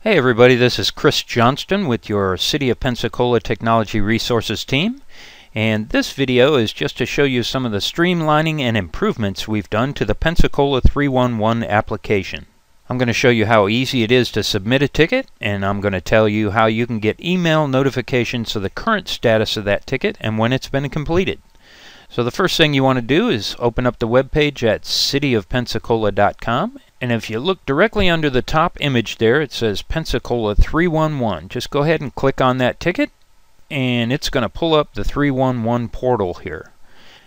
Hey everybody, this is Chris Johnston with your City of Pensacola Technology Resources team, and this video is just to show you some of the streamlining and improvements we've done to the Pensacola 311 application. I'm going to show you how easy it is to submit a ticket, and I'm going to tell you how you can get email notifications of the current status of that ticket and when it's been completed. So the first thing you want to do is open up the web page at cityofpensacola.com. And if you look directly under the top image there, it says Pensacola 311. Just go ahead and click on that ticket, and it's going to pull up the 311 portal here.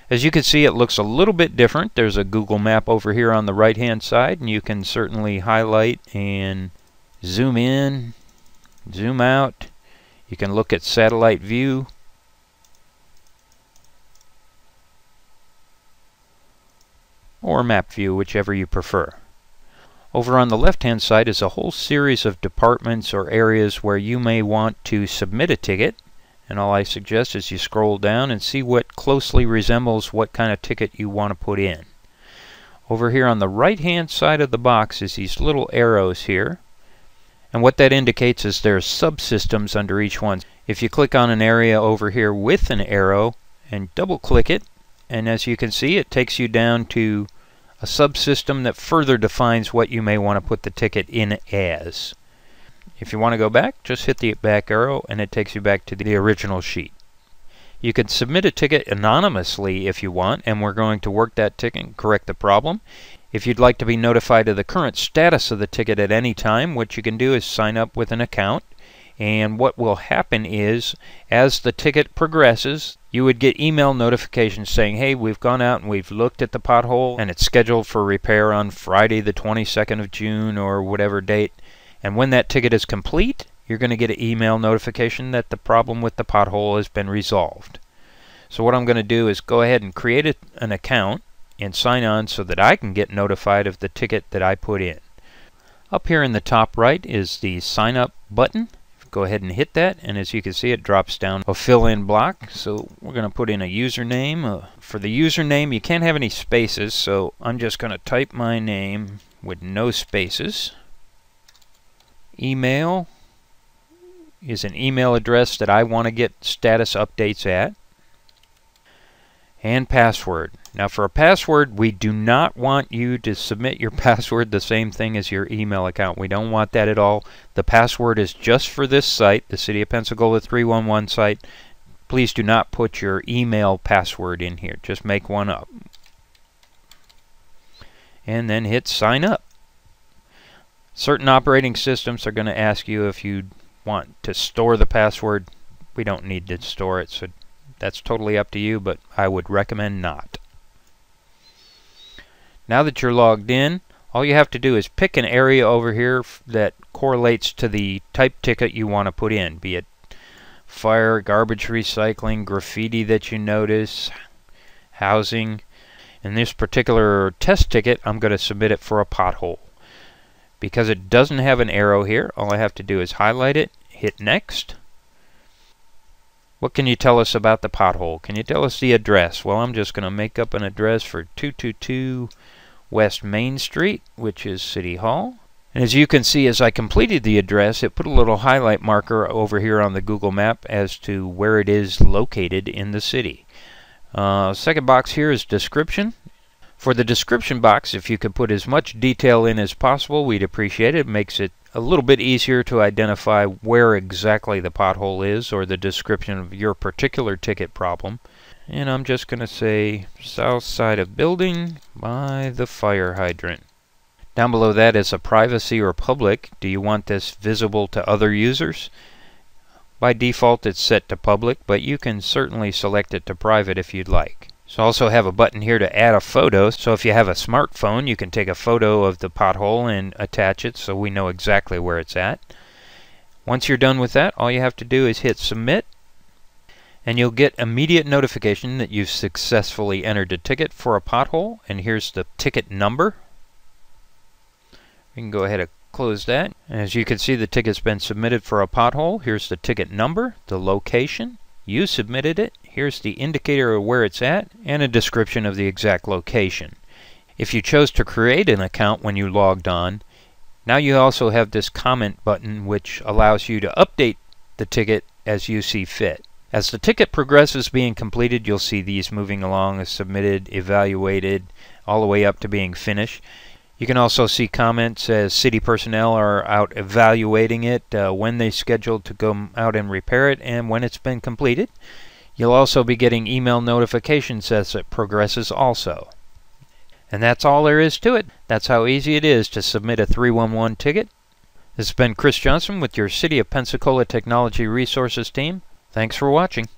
As you can see, it looks a little bit different. There's a Google map over here on the right-hand side, and you can certainly highlight and zoom in, zoom out. You can look at satellite view. Or map view, whichever you prefer. Over on the left-hand side is a whole series of departments or areas where you may want to submit a ticket, and all I suggest is you scroll down and see what closely resembles what kind of ticket you want to put in. Over here on the right-hand side of the box is these little arrows here, and what that indicates is there's subsystems under each one. If you click on an area over here with an arrow and double-click it, and as you can see, it takes you down to a subsystem that further defines what you may want to put the ticket in as. If you want to go back, just hit the back arrow and it takes you back to the original sheet. You can submit a ticket anonymously if you want, and we're going to work that ticket and correct the problem. If you'd like to be notified of the current status of the ticket at any time, what you can do is sign up with an account. And what will happen is, as the ticket progresses, you would get email notifications saying, hey, we've gone out and we've looked at the pothole and it's scheduled for repair on Friday the 22nd of June or whatever date. And when that ticket is complete, you're going to get an email notification that the problem with the pothole has been resolved. So what I'm going to do is go ahead and create an account and sign on so that I can get notified of the ticket that I put in. Up here in the top right is the sign up button. Go ahead and hit that, and as you can see, it drops down a fill-in block. So we're going to put in a username. For the username, you can't have any spaces, so I'm just going to type my name with no spaces. Email is an email address that I want to get status updates at. And password. Now for a password, we do not want you to submit your password the same thing as your email account. We don't want that at all. The password is just for this site, the City of Pensacola 311 site. Please do not put your email password in here. Just make one up. And then hit sign up. Certain operating systems are going to ask you if you want to store the password. We don't need to store it, so that's totally up to you, but I would recommend not. Now that you're logged in, all you have to do is pick an area over here that correlates to the type ticket you want to put in, be it fire, garbage recycling, graffiti that you notice, housing. In this particular test ticket, I'm going to submit it for a pothole. Because it doesn't have an arrow here, all I have to do is highlight it, hit next. What can you tell us about the pothole? Can you tell us the address? Well, I'm just going to make up an address for 222 West Main Street, which is City Hall. And as you can see, as I completed the address, it put a little highlight marker over here on the Google map as to where it is located in the city. Second box here is description. For the description box, if you could put as much detail in as possible, we'd appreciate it. It makes it a little bit easier to identify where exactly the pothole is or the description of your particular ticket problem. And I'm just going to say south side of building by the fire hydrant. Down below that is a privacy or public. Do you want this visible to other users? By default it's set to public, but you can certainly select it to private if you'd like. So I also have a button here to add a photo, so if you have a smartphone you can take a photo of the pothole and attach it so we know exactly where it's at. Once you're done with that, all you have to do is hit submit, and you'll get immediate notification that you've successfully entered a ticket for a pothole, and here's the ticket number. We can go ahead and close that. As you can see, the ticket's been submitted for a pothole. Here's the ticket number, the location. You submitted it. Here's the indicator of where it's at and a description of the exact location. If you chose to create an account when you logged on, Now you also have this comment button, which allows you to update the ticket as you see fit. As the ticket progresses being completed, you'll see these moving along as submitted, evaluated, all the way up to being finished. You can also see comments as city personnel are out evaluating it, when they scheduled to go out and repair it, and when it's been completed. You'll also be getting email notifications as it progresses also. And that's all there is to it. That's how easy it is to submit a 311 ticket. This has been Chris Johnson with your City of Pensacola Technology Resources team. Thanks for watching.